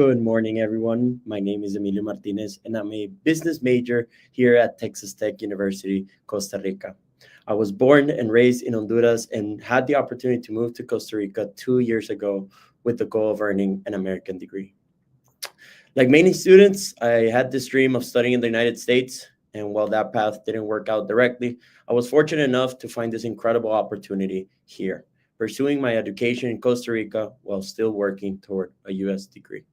Good morning, everyone. My name is Emilio Martinez, and I'm a business major here at Texas Tech University, Costa Rica. I was born and raised in Honduras and had the opportunity to move to Costa Rica 2 years ago with the goal of earning an American degree. Like many students, I had this dream of studying in the United States, and while that path didn't work out directly, I was fortunate enough to find this incredible opportunity here, pursuing my education in Costa Rica while still working toward a US degree.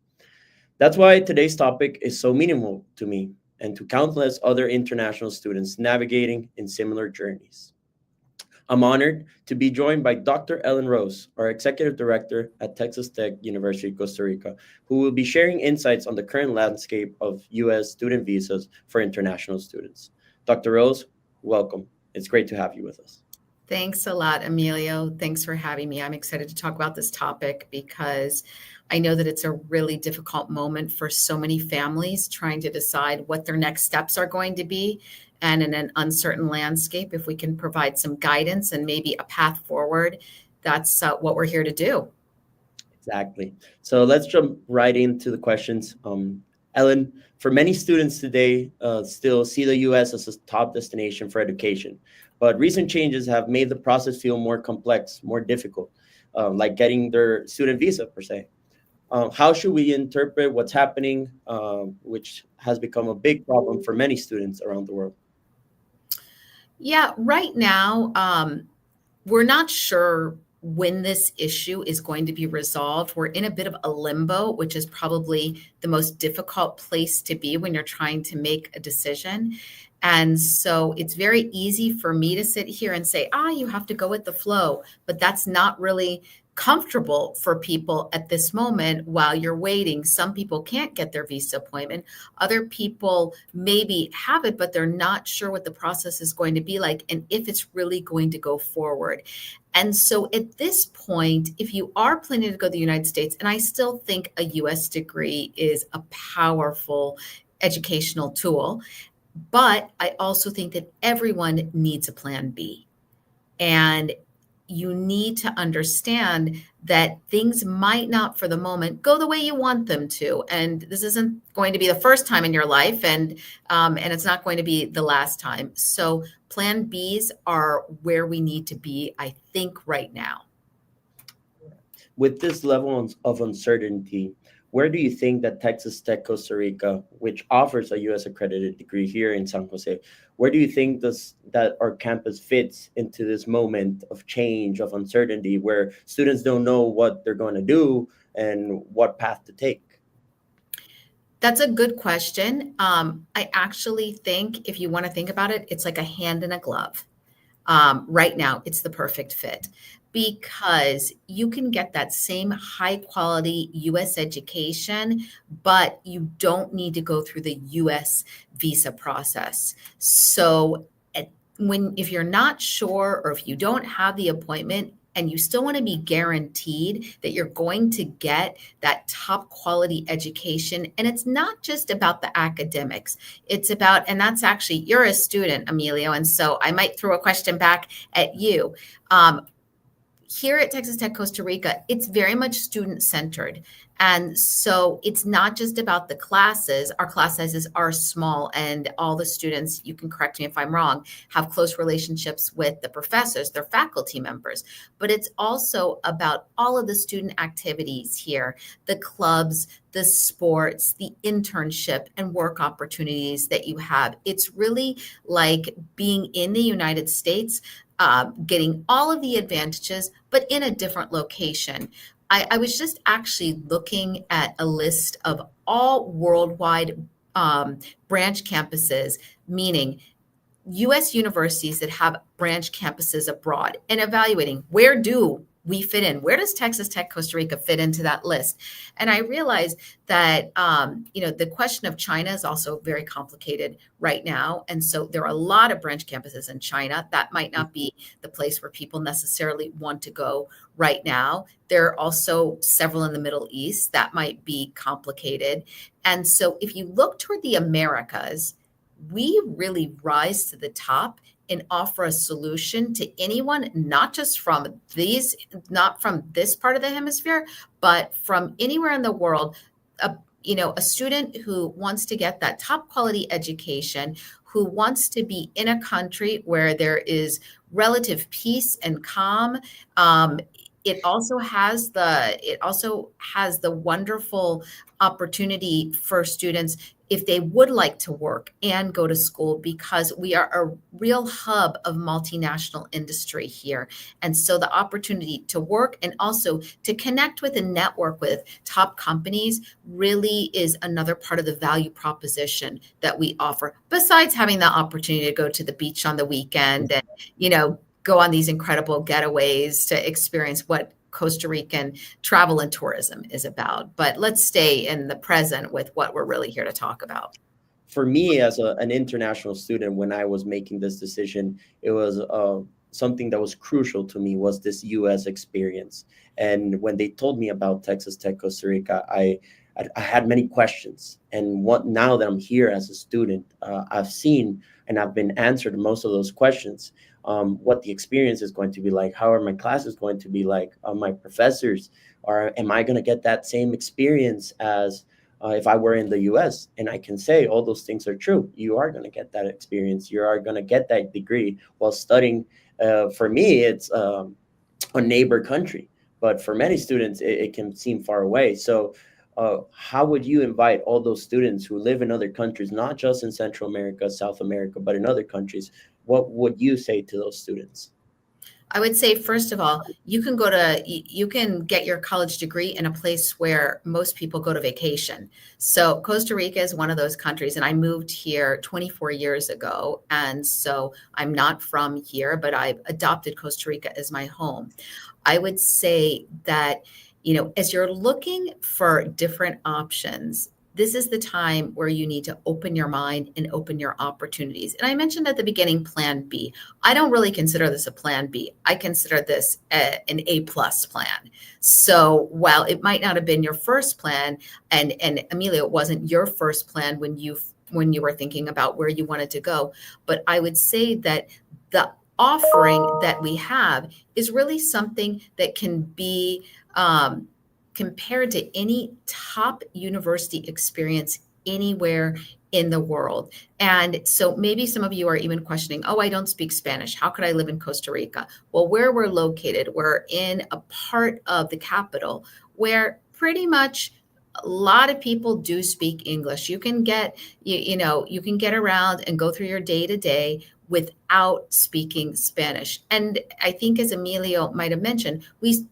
That's why today's topic is so meaningful to me and to countless other international students navigating in similar journeys. I'm honored to be joined by Dr. Ellen Rose, our Executive Director at Texas Tech University, Costa Rica, who will be sharing insights on the current landscape of U.S. student visas for international students. Dr. Rose, welcome. It's great to have you with us. Thanks a lot, Emilio. Thanks for having me. I'm excited to talk about this topic because I know that it's a really difficult moment for so many families trying to decide what their next steps are going to be. And in an uncertain landscape, if we can provide some guidance and maybe a path forward, that's what we're here to do. Exactly. So let's jump right into the questions. Ellen, for many students today, still see the US as a top destination for education, but recent changes have made the process feel more complex, more difficult, like getting their student visa per se. How should we interpret what's happening, which has become a big problem for many students around the world? Yeah, right now, we're not sure when this issue is going to be resolved. We're in a bit of a limbo, which is probably the most difficult place to be when you're trying to make a decision. And so it's very easy for me to sit here and say, you have to go with the flow. But that's not really comfortable for people at this moment while you're waiting. Some people can't get their visa appointment. Other people maybe have it, but they're not sure what the process is going to be like and if it's really going to go forward. And so at this point, if you are planning to go to the United States, and I still think a US degree is a powerful educational tool, but I also think that everyone needs a plan B. And you need to understand that things might not for the moment go the way you want them to. And this isn't going to be the first time in your life, and it's not going to be the last time. So plan Bs are where we need to be, I think, right now. With this level of uncertainty, where do you think that Texas Tech Costa Rica, which offers a U.S. accredited degree here in San Jose, where do you think that our campus fits into this moment of change, of uncertainty, where students don't know what they're going to do and what path to take? That's a good question. I actually think if you want to think about it, it's like a hand in a glove. Right now, it's the perfect fit because you can get that same high quality US education, but you don't need to go through the US visa process. So if you're not sure or if you don't have the appointment, and you still want to be guaranteed that you're going to get that top quality education. And it's not just about the academics. It's about, and that's actually, you're a student, Emilio. And so I might throw a question back at you. Here at Texas Tech Costa Rica, it's very much student centered. And so it's not just about the classes. Our class sizes are small, and all the students, you can correct me if I'm wrong, have close relationships with the professors, their faculty members. But it's also about all of the student activities here, the clubs, the sports, the internship and work opportunities that you have. It's really like being in the United States, getting all of the advantages, but in a different location. I was just actually looking at a list of all worldwide branch campuses, meaning U.S. universities that have branch campuses abroad, and evaluating where do we fit in? Where does Texas Tech Costa Rica fit into that list? And I realized that, the question of China is also very complicated right now. And so there are a lot of branch campuses in China. That might not be the place where people necessarily want to go right now. There are also several in the Middle East that might be complicated. And so if you look toward the Americas, we really rise to the top and offer a solution to anyone, not just not from this part of the hemisphere, but from anywhere in the world. a student who wants to get that top quality education, who wants to be in a country where there is relative peace and calm. It also has the wonderful opportunity for students if they would like to work and go to school, because we are a real hub of multinational industry here. And so the opportunity to work and also to connect with and network with top companies really is another part of the value proposition that we offer, besides having the opportunity to go to the beach on the weekend and, go on these incredible getaways to experience what Costa Rican travel and tourism is about. But let's stay in the present with what we're really here to talk about. For me, as an international student, when I was making this decision, it was something that was crucial to me was this U.S. experience. And when they told me about Texas Tech Costa Rica, I had many questions. And now that I'm here as a student, I've seen and I've been answered most of those questions. What the experience is going to be like, how are my classes going to be like, my professors, or am I going to get that same experience as if I were in the US? And I can say all those things are true. You are going to get that experience. You are going to get that degree while studying. For me, it's a neighbor country, but for many students, it can seem far away. So how would you invite all those students who live in other countries, not just in Central America, South America, but in other countries? What would you say to those students? I would say, first of all, you can get your college degree in a place where most people go to vacation. So Costa Rica is one of those countries, and I moved here 24 years ago. And so I'm not from here, but I've adopted Costa Rica as my home. I would say that, as you're looking for different options, this is the time where you need to open your mind and open your opportunities. And I mentioned at the beginning, plan B. I don't really consider this a plan B. I consider this an A+ plan. So while it might not have been your first plan, and Emilio, it wasn't your first plan when you were thinking about where you wanted to go, but I would say that the offering that we have is really something that can be compared to any top university experience anywhere in the world. And so maybe some of you are even questioning, oh, I don't speak Spanish. How could I live in Costa Rica? Well, where we're located, we're in a part of the capital where pretty much a lot of people do speak English. You can get, you can get around and go through your day to day without speaking Spanish. And I think, as Emilio might have mentioned, we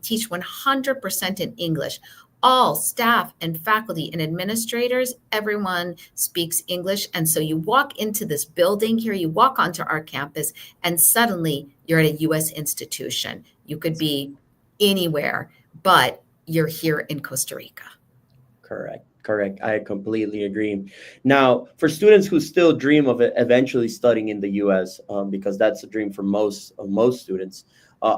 teach 100% in English. All staff and faculty and administrators, everyone speaks English. And so you walk into this building here, you walk onto our campus, and suddenly you're at a U.S. institution. You could be anywhere, but you're here in Costa Rica. Correct. I completely agree. Now, for students who still dream of eventually studying in the U.S., because that's a dream for most students,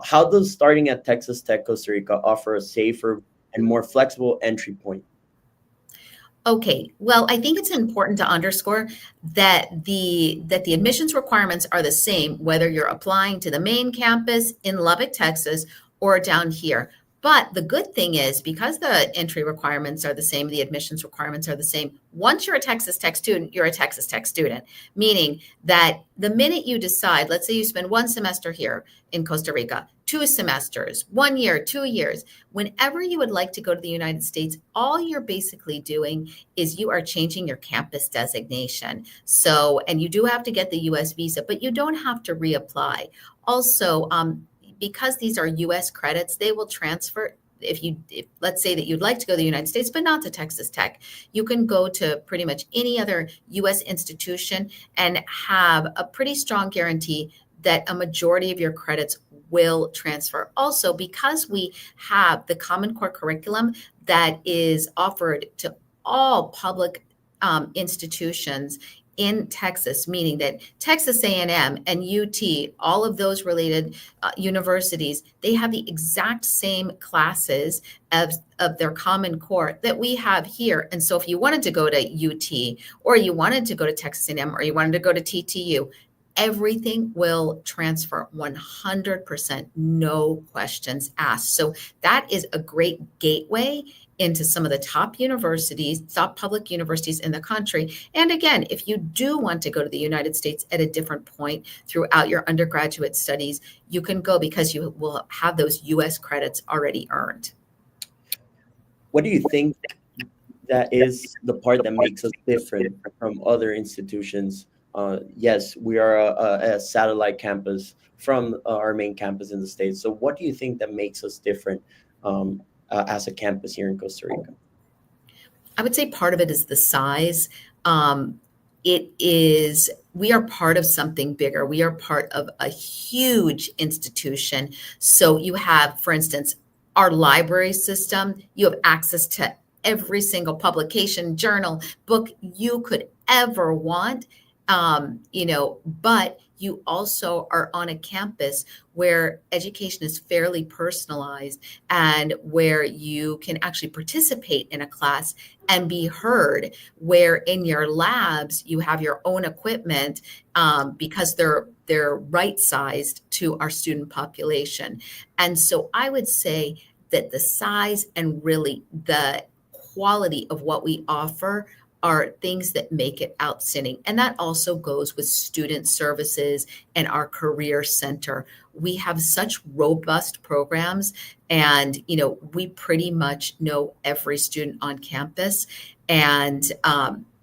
how does starting at Texas Tech Costa Rica offer a safer and more flexible entry point? Okay, well, I think it's important to underscore that the admissions requirements are the same whether you're applying to the main campus in Lubbock, Texas, or down here. But the good thing is, because the entry requirements are the same, the admissions requirements are the same, once you're a Texas Tech student, you're a Texas Tech student, meaning that the minute you decide, let's say you spend one semester here in Costa Rica, 2 semesters, 1 year, 2 years, whenever you would like to go to the United States, all you're basically doing is you are changing your campus designation. So, and you do have to get the US visa, but you don't have to reapply. Also, because these are US credits, they will transfer. If let's say that you'd like to go to the United States, but not to Texas Tech, you can go to pretty much any other US institution and have a pretty strong guarantee that a majority of your credits will transfer. Also, because we have the Common Core curriculum that is offered to all public institutions in Texas, meaning that Texas A&M and UT, all of those related universities, they have the exact same classes of their Common Core that we have here. And so if you wanted to go to UT, or you wanted to go to Texas A&M, or you wanted to go to TTU, everything will transfer 100%, no questions asked. So that is a great gateway into some of the top universities, top public universities in the country. And again, if you do want to go to the United States at a different point throughout your undergraduate studies, you can go because you will have those US credits already earned. What do you think that is the part that makes us different from other institutions? Yes, we are a satellite campus from our main campus in the States. So, what do you think that makes us different as a campus here in Costa Rica? I would say part of it is the size. It is, we are part of something bigger. We are part of a huge institution. So you have, for instance, our library system, you have access to every single publication, journal, book you could ever want. But you also are on a campus where education is fairly personalized and where you can actually participate in a class and be heard, where in your labs you have your own equipment because they're right sized to our student population. And so I would say that the size and really the quality of what we offer are things that make it outstanding. And that also goes with student services and our career center. We have such robust programs, and we pretty much know every student on campus. And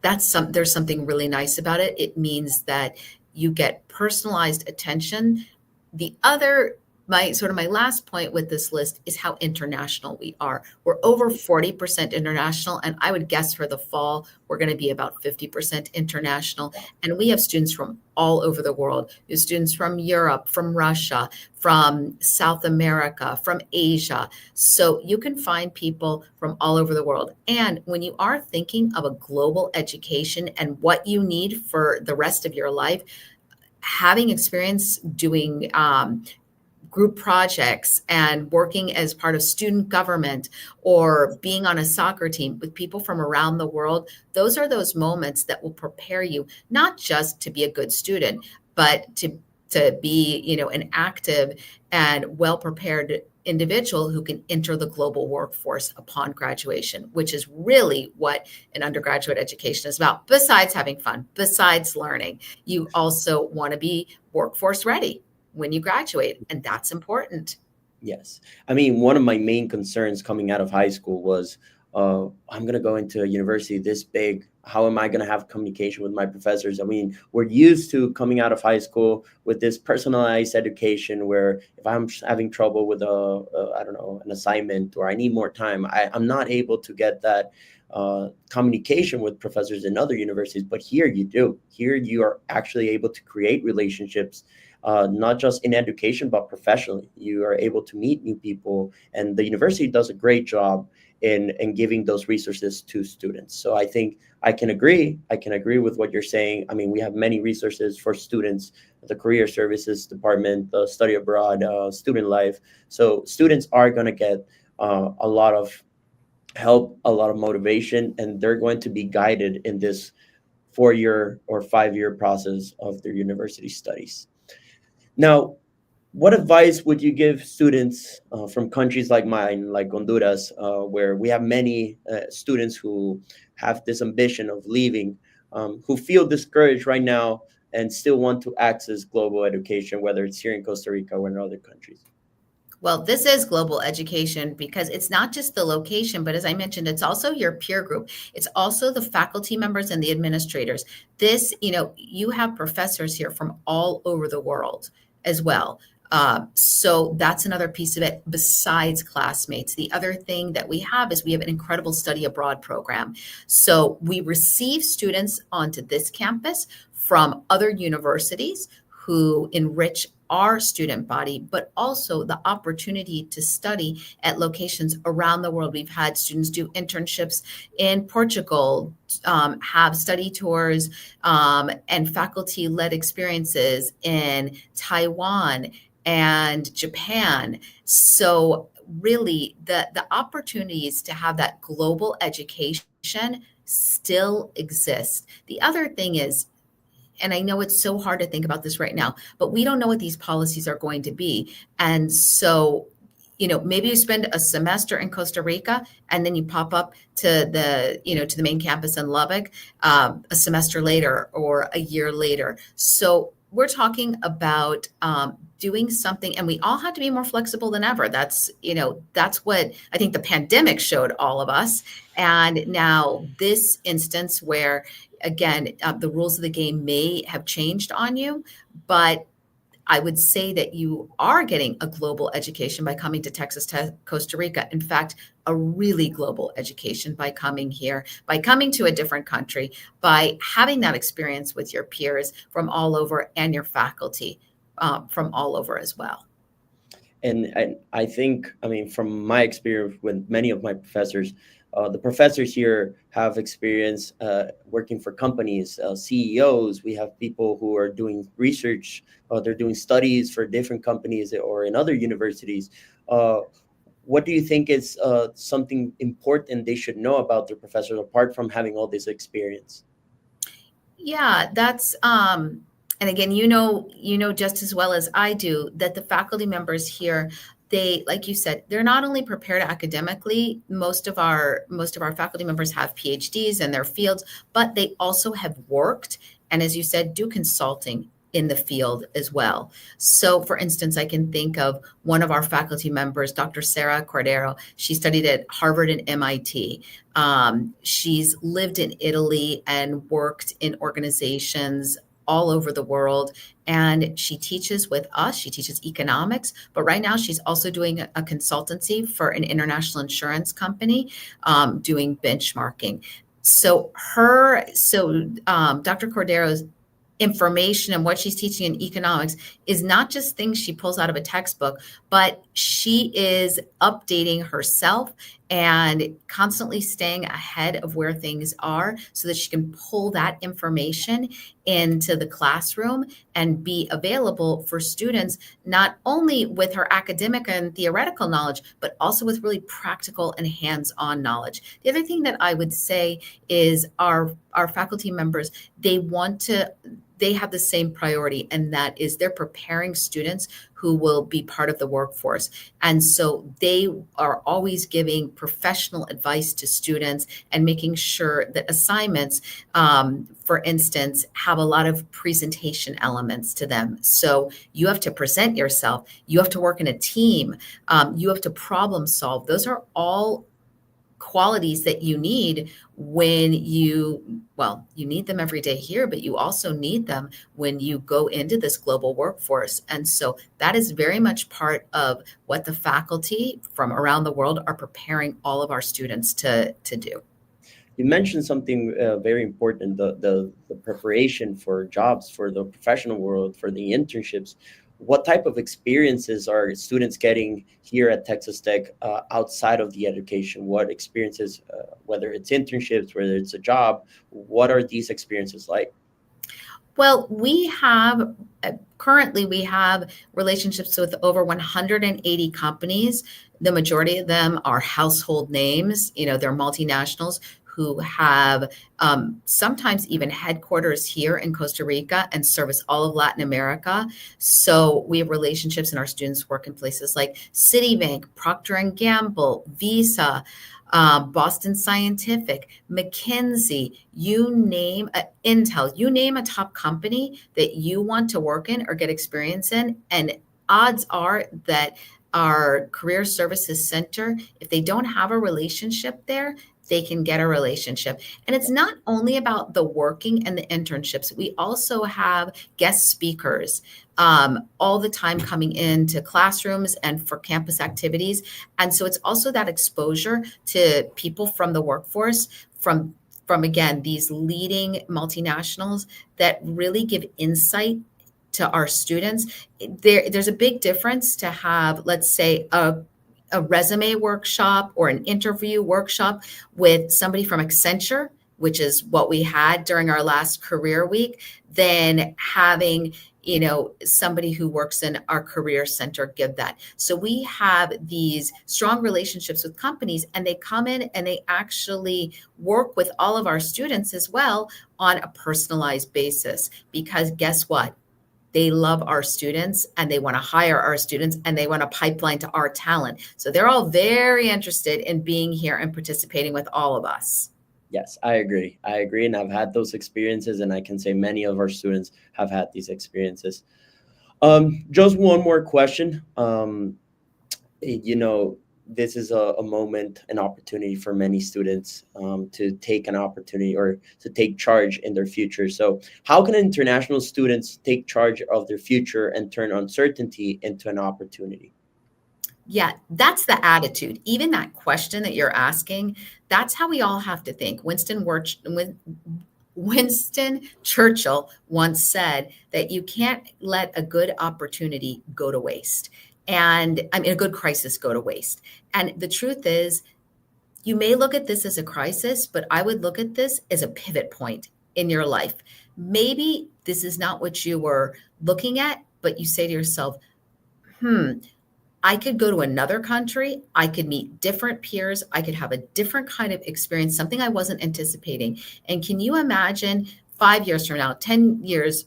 there's something really nice about it. It means that you get personalized attention. The other my last point with this list is how international we are. We're over 40% international, and I would guess for the fall we're going to be about 50% international. And we have students from all over the world. We have students from Europe, from Russia, from South America, from Asia. So you can find people from all over the world. And when you are thinking of a global education and what you need for the rest of your life, having experience doing group projects and working as part of student government or being on a soccer team with people from around the world, those are those moments that will prepare you not just to be a good student, but to be, an active and well-prepared individual who can enter the global workforce upon graduation, which is really what an undergraduate education is about. Besides having fun, besides learning, you also want to be workforce ready when you graduate, and that's important. Yes. I mean, one of my main concerns coming out of high school was I'm going to go into a university this big. How am I going to have communication with my professors? I mean, we're used to coming out of high school with this personalized education where if I'm having trouble with I don't know, an assignment or I need more time, I'm not able to get that communication with professors in other universities. But here you do. Here you are actually able to create relationships, not just in education, but professionally. You are able to meet new people, and the university does a great job in giving those resources to students. So I think I can agree with what you're saying. I mean, we have many resources for students, the career services department, the study abroad, student life. So students are going to get a lot of help, a lot of motivation, and they're going to be guided in this 4-year or 5-year process of their university studies. Now, what advice would you give students from countries like mine, like Honduras, where we have many students who have this ambition of leaving, who feel discouraged right now and still want to access global education, whether it's here in Costa Rica or in other countries? Well, this is global education because it's not just the location, but as I mentioned, it's also your peer group. It's also the faculty members and the administrators. You have professors here from all over the world as well. So that's another piece of it besides classmates. The other thing that we have is we have an incredible study abroad program. So we receive students onto this campus from other universities who enrich our student body, but also the opportunity to study at locations around the world. We've had students do internships in Portugal, have study tours and faculty-led experiences in Taiwan and Japan. So really the opportunities to have that global education still exist. The other thing is, and I know it's so hard to think about this right now, but we don't know what these policies are going to be. And so maybe you spend a semester in Costa Rica and then you pop up to the main campus in Lubbock a semester later or a year later. So we're talking about doing something, and we all have to be more flexible than ever. That's what I think the pandemic showed all of us. And now this instance where, again, the rules of the game may have changed on you, but I would say that you are getting a global education by coming to Texas Tech, Costa Rica. In fact, a really global education by coming here, by coming to a different country, by having that experience with your peers from all over and your faculty from all over as well. And I think, I mean, from my experience with many of my professors, the professors here have experience working for companies, CEOs. We have people who are doing research, they're doing studies for different companies or in other universities. Uh, what do you think is something important they should know about their professors apart from having all this experience? Yeah, that's and again, just as well as I do that the faculty members here, they, like you said, they're not only prepared academically, most of our faculty members have PhDs in their fields, but they also have worked and, as you said, do consulting in the field as well. So for instance, I can think of one of our faculty members, Dr. Sarah Cordero. She studied at Harvard and MIT. She's lived in Italy and worked in organizations all over the world. And she teaches with us. She teaches economics, but right now she's also doing a consultancy for an international insurance company, doing benchmarking. Dr. Cordero's information and what she's teaching in economics is not just things she pulls out of a textbook, but she is updating herself and constantly staying ahead of where things are so that she can pull that information into the classroom and be available for students, not only with her academic and theoretical knowledge, but also with really practical and hands-on knowledge. The other thing that I would say is our faculty members, they have the same priority, and that is they're preparing students who will be part of the workforce. And so they are always giving professional advice to students and making sure that assignments, for instance, have a lot of presentation elements to them. So you have to present yourself, you have to work in a team, you have to problem solve. Those are all qualities that you need when you need them every day here, but you also need them when you go into this global workforce. And so that is very much part of what the faculty from around the world are preparing all of our students to do. You mentioned something very important, the preparation for jobs, for the professional world, for the internships. What type of experiences are students getting here at Texas Tech outside of the education? What experiences, whether it's internships, whether it's a job, what are these experiences like? Well, currently we have relationships with over 180 companies. The majority of them are household names. They're multinationals who have sometimes even headquarters here in Costa Rica and service all of Latin America. So we have relationships, and our students work in places like Citibank, Procter and Gamble, Visa, Boston Scientific, McKinsey, you name Intel, you name a top company that you want to work in or get experience in. And odds are that our career services center, if they don't have a relationship there, they can get a relationship. And it's not only about the working and the internships. We also have guest speakers all the time coming into classrooms and for campus activities. And so it's also that exposure to people from the workforce, from again, these leading multinationals that really give insight to our students. There's a big difference to have, let's say, a resume workshop or an interview workshop with somebody from Accenture, which is what we had during our last career week, than having somebody who works in our career center give that. So we have these strong relationships with companies, and they come in and they actually work with all of our students as well on a personalized basis, because guess what? they love our students and they want to hire our students and they want to pipeline to our talent. So they're all very interested in being here and participating with all of us. Yes, I agree. I agree. And I've had those experiences, and I can say many of our students have had these experiences. Just one more question. You know, this is a moment, an opportunity for many students to take an opportunity or to take charge in their future. So, how can international students take charge of their future and turn uncertainty into an opportunity? Yeah, that's the attitude. Even that question that you're asking, that's how we all have to think. Winston Churchill once said that you can't let a good opportunity go to waste. And I mean, a good crisis go to waste. And the truth is, you may look at this as a crisis, but I would look at this as a pivot point in your life. Maybe this is not what you were looking at, but you say to yourself, I could go to another country. I could meet different peers. I could have a different kind of experience, something I wasn't anticipating. And can you imagine 5 years from now, 10 years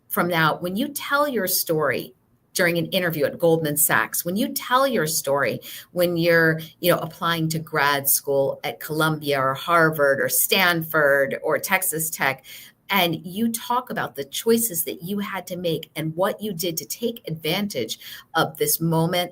from now, when you tell your story during an interview at Goldman Sachs, when you tell your story, when you're, applying to grad school at Columbia or Harvard or Stanford or Texas Tech, and you talk about the choices that you had to make and what you did to take advantage of this moment.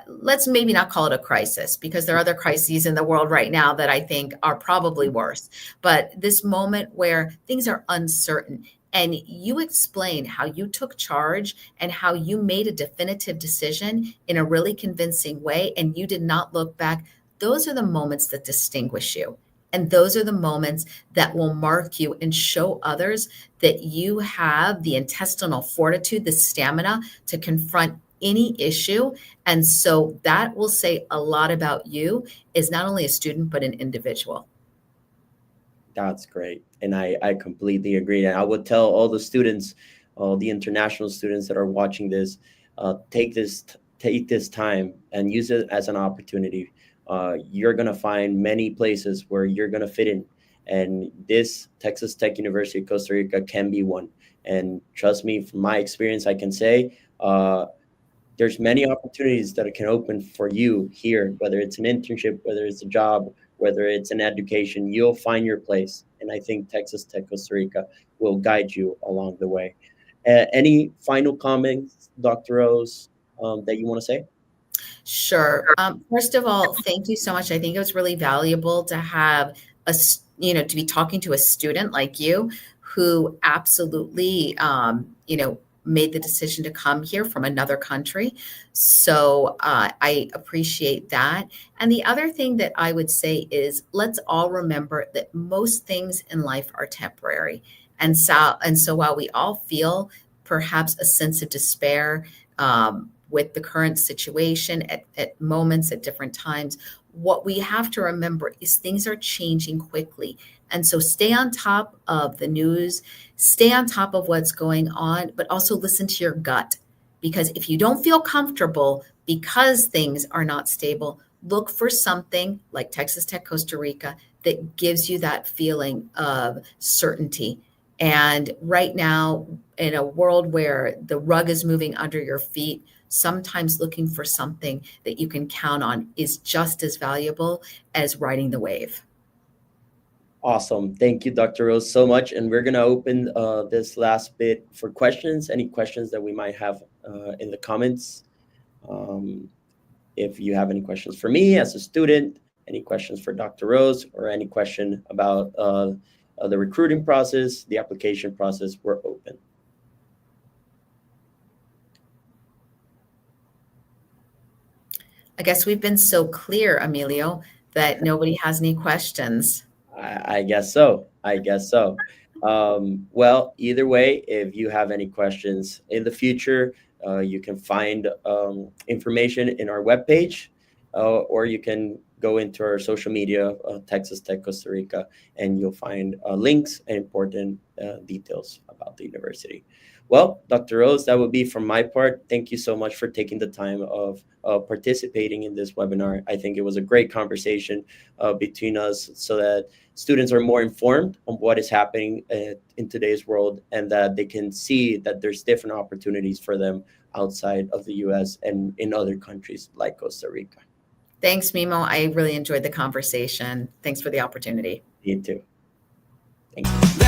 Let's maybe not call it a crisis, because there are other crises in the world right now that I think are probably worse. But this moment where things are uncertain, and you explain how you took charge and how you made a definitive decision in a really convincing way, and you did not look back. Those are the moments that distinguish you. And those are the moments that will mark you and show others that you have the intestinal fortitude, the stamina to confront any issue. And so that will say a lot about you as not only a student, but an individual. That's great. And I completely agree. And I would tell all the students, all the international students that are watching this, take this time and use it as an opportunity. You're gonna find many places where you're gonna fit in, and this Texas Tech University of Costa Rica can be one. And trust me, from my experience, I can say there's many opportunities that can open for you here, whether it's an internship, whether it's a job, whether it's an education. You'll find your place, and I think Texas Tech Costa Rica will guide you along the way. Any final comments, Dr. Rose, that you want to say? Sure. First of all, thank you so much. I think it was really valuable to have to be talking to a student like you who absolutely, made the decision to come here from another country. So I appreciate that. And the other thing that I would say is, let's all remember that most things in life are temporary. And so while we all feel perhaps a sense of despair, with the current situation at moments at different times, what we have to remember is things are changing quickly. And so stay on top of the news, stay on top of what's going on, but also listen to your gut. Because if you don't feel comfortable because things are not stable, look for something like Texas Tech Costa Rica that gives you that feeling of certainty. And right now, in a world where the rug is moving under your feet, sometimes looking for something that you can count on is just as valuable as riding the wave. Awesome. Thank you, Dr. Rose, so much. And we're going to open this last bit for questions, any questions that we might have in the comments. Um, if you have any questions for me as a student, any questions for Dr. Rose, or any question about the recruiting process, the application process, we're open. I guess we've been so clear, Emilio, that nobody has any questions. I guess so. I guess so. Well, either way, if you have any questions in the future, you can find information in our webpage, or you can go into our social media, Texas Tech Costa Rica, and you'll find links and important details about the university. Well, Dr. Rose, that would be from my part. Thank you so much for taking the time of participating in this webinar. I think it was a great conversation between us so that students are more informed on what is happening in today's world, and that they can see that there's different opportunities for them outside of the US and in other countries like Costa Rica. Thanks, Mimo. I really enjoyed the conversation. Thanks for the opportunity. Me too. Thank you.